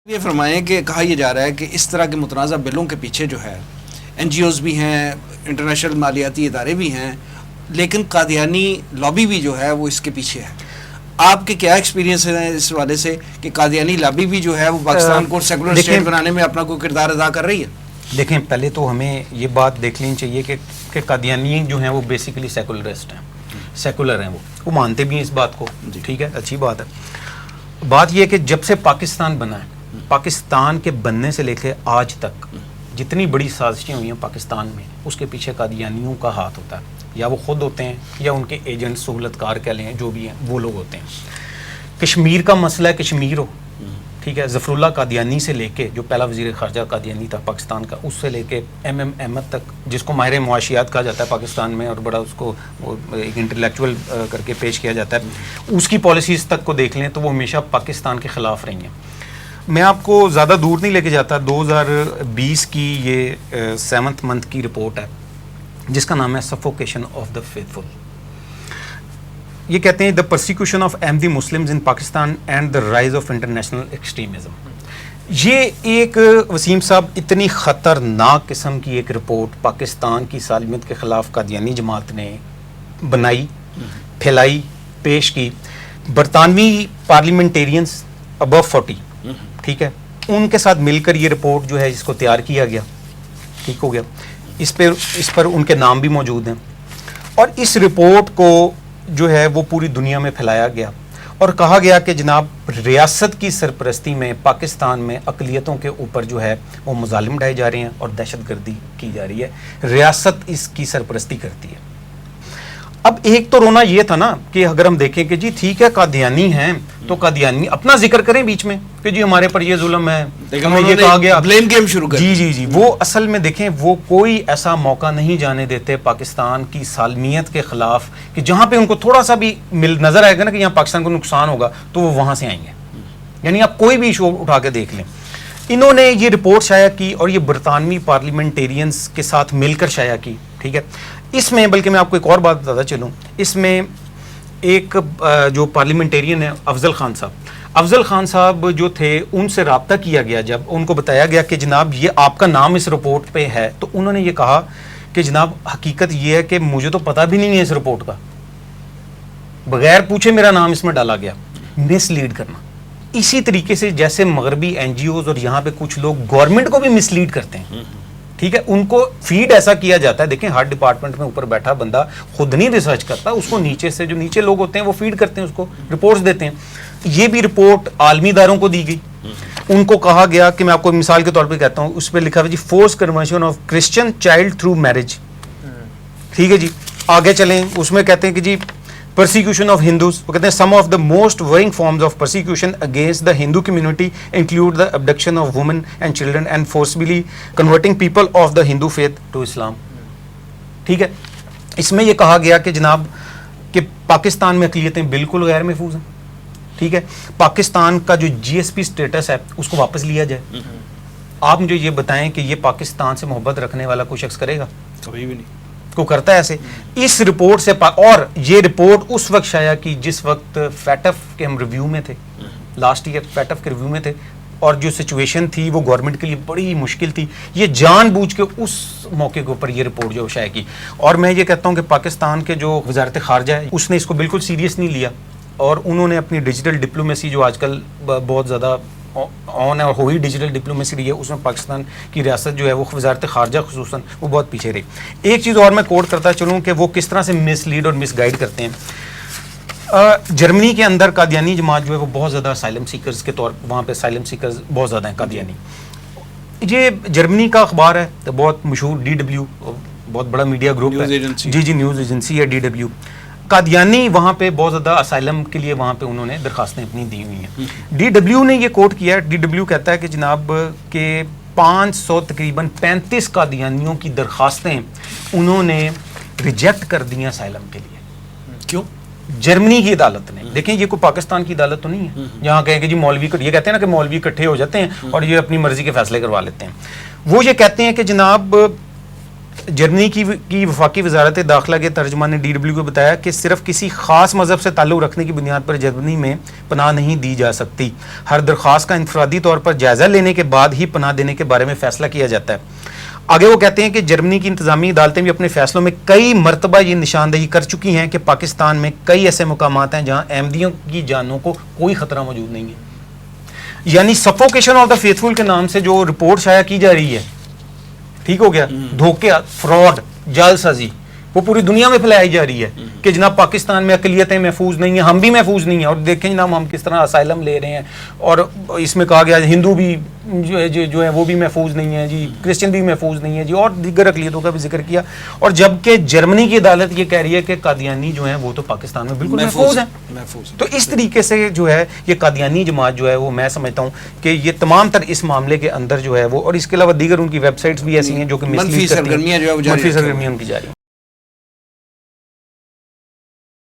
یہ فرمائیں کہ کہا یہ جا رہا ہے کہ اس طرح کے متنازع بلوں کے پیچھے جو ہے این جی اوز بھی ہیں، انٹرنیشنل مالیاتی ادارے بھی ہیں، لیکن قادیانی لابی بھی جو ہے وہ اس کے پیچھے ہے. آپ کے کیا ایکسپیرینس ہے اس حوالے سے کہ قادیانی لابی بھی جو ہے وہ پاکستان کو سیکولر اسٹیٹ بنانے میں اپنا کوئی کردار ادا کر رہی ہے؟ دیکھیں، پہلے تو ہمیں یہ بات دیکھ لینی چاہیے کہ قادیانی جو ہیں وہ بیسیکلی سیکولرسٹ ہیں، سیکولر ہیں، وہ مانتے بھی ہیں اس بات کو. ٹھیک ہے، اچھی بات ہے. بات یہ ہے کہ جب سے پاکستان بنا ہے، پاکستان کے بننے سے لے کے آج تک جتنی بڑی سازشیں ہوئی ہیں پاکستان میں، اس کے پیچھے قادیانیوں کا ہاتھ ہوتا ہے. یا وہ خود ہوتے ہیں یا ان کے ایجنٹ، سہولت کار کہہ لیں، جو بھی ہیں وہ لوگ ہوتے ہیں. کشمیر کا مسئلہ ہے، کشمیر ہو، ٹھیک ہے، ظفر اللہ قادیانی سے لے کے جو پہلا وزیر خارجہ قادیانی تھا پاکستان کا، اس سے لے کے ایم احمد تک، جس کو ماہر معاشیات کہا جاتا ہے پاکستان میں، اور بڑا اس کو ایک انٹلیکچوئل کر کے پیش کیا جاتا ہے، اس کی پالیسیز تک کو دیکھ لیں تو وہ ہمیشہ پاکستان کے خلاف رہی ہیں. میں آپ کو زیادہ دور نہیں لے کے جاتا. 2020 کی یہ 7th منتھ کی رپورٹ ہے جس کا نام ہے سفوکیشن آف دا فیتھفل. یہ کہتے ہیں the persecution of Ahmadi Muslims in Pakistan and the rise of international extremism. یہ ایک وسیم صاحب اتنی خطرناک قسم کی ایک رپورٹ پاکستان کی سالمیت کے خلاف قادیانی جماعت نے بنائی، پھیلائی، پیش کی. برطانوی پارلیمنٹیرینز ابو 40، ٹھیک ہے، ان کے ساتھ مل کر یہ رپورٹ جو ہے اس کو تیار کیا گیا. ٹھیک ہو گیا. اس پر ان کے نام بھی موجود ہیں. اور اس رپورٹ کو جو ہے وہ پوری دنیا میں پھیلایا گیا اور کہا گیا کہ جناب ریاست کی سرپرستی میں پاکستان میں اقلیتوں کے اوپر جو ہے وہ مظالم ڈھائے جا رہے ہیں اور دہشت گردی کی جا رہی ہے. ریاست اس کی سرپرستی کرتی ہے. اب ایک تو رونا یہ تھا نا کہ اگر ہم دیکھیں کہ جی ٹھیک ہے قادیانی ہیں تو قادیانی اپنا ذکر کریں بیچ میں کہ جی ہمارے پر یہ ظلم ہے، ہمیں یہ کہا گیا، بلیم گیم شروع کر. جی وہ اصل میں دیکھیں وہ کوئی ایسا موقع نہیں جانے دیتے پاکستان کی سالمیت کے خلاف کہ جہاں پہ ان کو تھوڑا سا بھی نظر آئے گا نا کہ یہاں پاکستان کو نقصان ہوگا تو وہ وہاں سے آئیں گے. یعنی آپ کوئی بھی ایشو اٹھا کے دیکھ لیں. انہوں نے یہ رپورٹ شائع کی اور یہ برطانوی پارلیمنٹیرینز کے ساتھ مل کر شائع کی. ٹھیک ہے. اس میں بلکہ میں آپ کو ایک اور بات بتاتا چلوں، اس میں ایک جو پارلیمنٹیرین ہے افضل خان صاحب جو تھے، ان سے رابطہ کیا گیا. جب ان کو بتایا گیا کہ جناب یہ آپ کا نام اس رپورٹ پہ ہے تو انہوں نے یہ کہا کہ جناب حقیقت یہ ہے کہ مجھے تو پتہ بھی نہیں ہے اس رپورٹ کا، بغیر پوچھے میرا نام اس میں ڈالا گیا. مس لیڈ کرنا. اسی طریقے سے جیسے مغربی این جی اوز اور یہاں پہ کچھ لوگ گورنمنٹ کو بھی مس لیڈ کرتے ہیں. ٹھیک ہے، ان کو فیڈ ایسا کیا جاتا ہے. دیکھیں ہر ڈپارٹمنٹ میں اوپر بیٹھا بندہ خود نہیں ریسرچ کرتا، اس کو نیچے سے جو نیچے لوگ ہوتے ہیں وہ فیڈ کرتے ہیں، اس کو رپورٹس دیتے ہیں. یہ بھی رپورٹ عالمی اداروں کو دی گئی. ان کو کہا گیا کہ میں آپ کو مثال کے طور پہ کہتا ہوں، اس پہ لکھا ہوا جی force conversion of Christian child through marriage. ٹھیک ہے جی، آگے چلیں. اس میں کہتے ہیں کہ جی persecution of Hindus. وہ کہتے ہیں some of the most worrying forms of persecution against the Hindu community include the abduction of women and children and forcibly converting people of the Hindu faith to Islam. ٹھیک ہے. اس میں یہ کہا گیا کہ جناب کہ پاکستان میں اقلیتیں بالکل غیر محفوظ ہیں. ٹھیک ہے. پاکستان کا جو جی ایس پی اسٹیٹس ہے اس کو واپس لیا جائے. آپ مجھے یہ بتائیں کہ یہ پاکستان سے محبت رکھنے والا کوئی شخص کرے گا؟ کبھی بھی نہیں کو کرتا ہے ایسے. اس رپورٹ سے اور یہ رپورٹ اس وقت شائع کی جس وقت فیٹف کے ہم ریویو میں تھے، لاسٹ ایئر فیٹف کے ریویو میں تھے، اور جو سچویشن تھی وہ گورنمنٹ کے لیے بڑی مشکل تھی. یہ جان بوجھ کے اس موقع کے اوپر یہ رپورٹ جو شائع کی. اور میں یہ کہتا ہوں کہ پاکستان کے جو وزارت خارجہ ہے اس نے اس کو بالکل سیریس نہیں لیا، اور انہوں نے اپنی ڈیجیٹل ڈپلومیسی جو آج کل بہت زیادہ آن ہے اور ہوئی ڈیجیٹل ڈپلومیسی رہی ہے، اس میں پاکستان کی ریاست جو ہے وہ وزارت خارجہ خصوصاً وہ بہت پیچھے رہی. ایک چیز اور میں کوٹ کرتا چلوں کہ وہ کس طرح سے مس لیڈ اور مس گائیڈ کرتے ہیں. جرمنی کے اندر قادیانی جماعت جو ہے وہ بہت زیادہ اسائلم سیکرز کے طور وہاں پہ اسائلم سیکرز بہت زیادہ ہیں قادیانی. یہ جرمنی کا اخبار ہے تو بہت مشہور DW، بہت بڑا میڈیا گروپ ہے، جی نیوز ایجنسی ہے DW. قادیانی وہاں پہ بہت زیادہ اسائلم کے لیے وہاں پہ انہوں نے درخواستیں اپنی دی ہوئی ہیں. DW نے یہ کوٹ کیا ہے. DW کہتا ہے کہ جناب کہ 500 تقریباً 35 قادیانیوں کی درخواستیں انہوں نے ریجیکٹ کر دی ہیں اسائلم کے لیے. کیوں؟ جرمنی کی عدالت نے. دیکھیں یہ کوئی پاکستان کی عدالت تو نہیں ہے یہاں کہیں کہ جی مولوی یہ کہتے ہیں نا کہ مولوی اکٹھے ہو جاتے ہیں اور یہ اپنی مرضی کے فیصلے کروا لیتے ہیں. وہ یہ کہتے ہیں کہ جناب جرمنی کی وفاقی وزارت داخلہ کے ترجمان نے DW کو بتایا کہ صرف کسی خاص مذہب سے تعلق رکھنے کی بنیاد پر جرمنی میں پناہ نہیں دی جا سکتی. ہر درخواست کا انفرادی طور پر جائزہ لینے کے بعد ہی پناہ دینے کے بارے میں فیصلہ کیا جاتا ہے. آگے وہ کہتے ہیں کہ جرمنی کی انتظامی عدالتیں بھی اپنے فیصلوں میں کئی مرتبہ یہ نشاندہی کر چکی ہیں کہ پاکستان میں کئی ایسے مقامات ہیں جہاں احمدیوں کی جانوں کو کوئی خطرہ موجود نہیں ہے. یعنی سفوکیشن آف دا فیتھفل کے نام سے جو رپورٹ شائع کی جا رہی ہے, ٹھیک ہو گیا, دھوکے, فراڈ, جعل سازی, وہ پوری دنیا میں پھیلائی جا رہی ہے کہ جناب پاکستان میں اقلیتیں محفوظ نہیں ہیں, ہم بھی محفوظ نہیں ہیں. اور دیکھیں جناب ہم کس طرح اسائلم لے رہے ہیں, اور اس میں کہا گیا ہندو بھی جو ہے وہ بھی محفوظ نہیں ہے جی, کرسچن بھی محفوظ نہیں ہے جی, اور دیگر اقلیتوں کا بھی ذکر کیا. اور جبکہ جرمنی کی عدالت یہ کہہ رہی ہے کہ قادیانی جو ہیں وہ تو پاکستان میں بالکل محفوظ ہیں. تو اس طریقے سے جو ہے یہ قادیانی جماعت جو ہے وہ میں سمجھتا ہوں کہ یہ تمام تر اس معاملے کے اندر جو ہے وہ, اور اس کے علاوہ دیگر ان کی ویب سائٹس بھی ایسی ہیں جو کہ منفی سرگرمیاں جو ہے منفی سرگرمیاں ان کی جاری ہیں.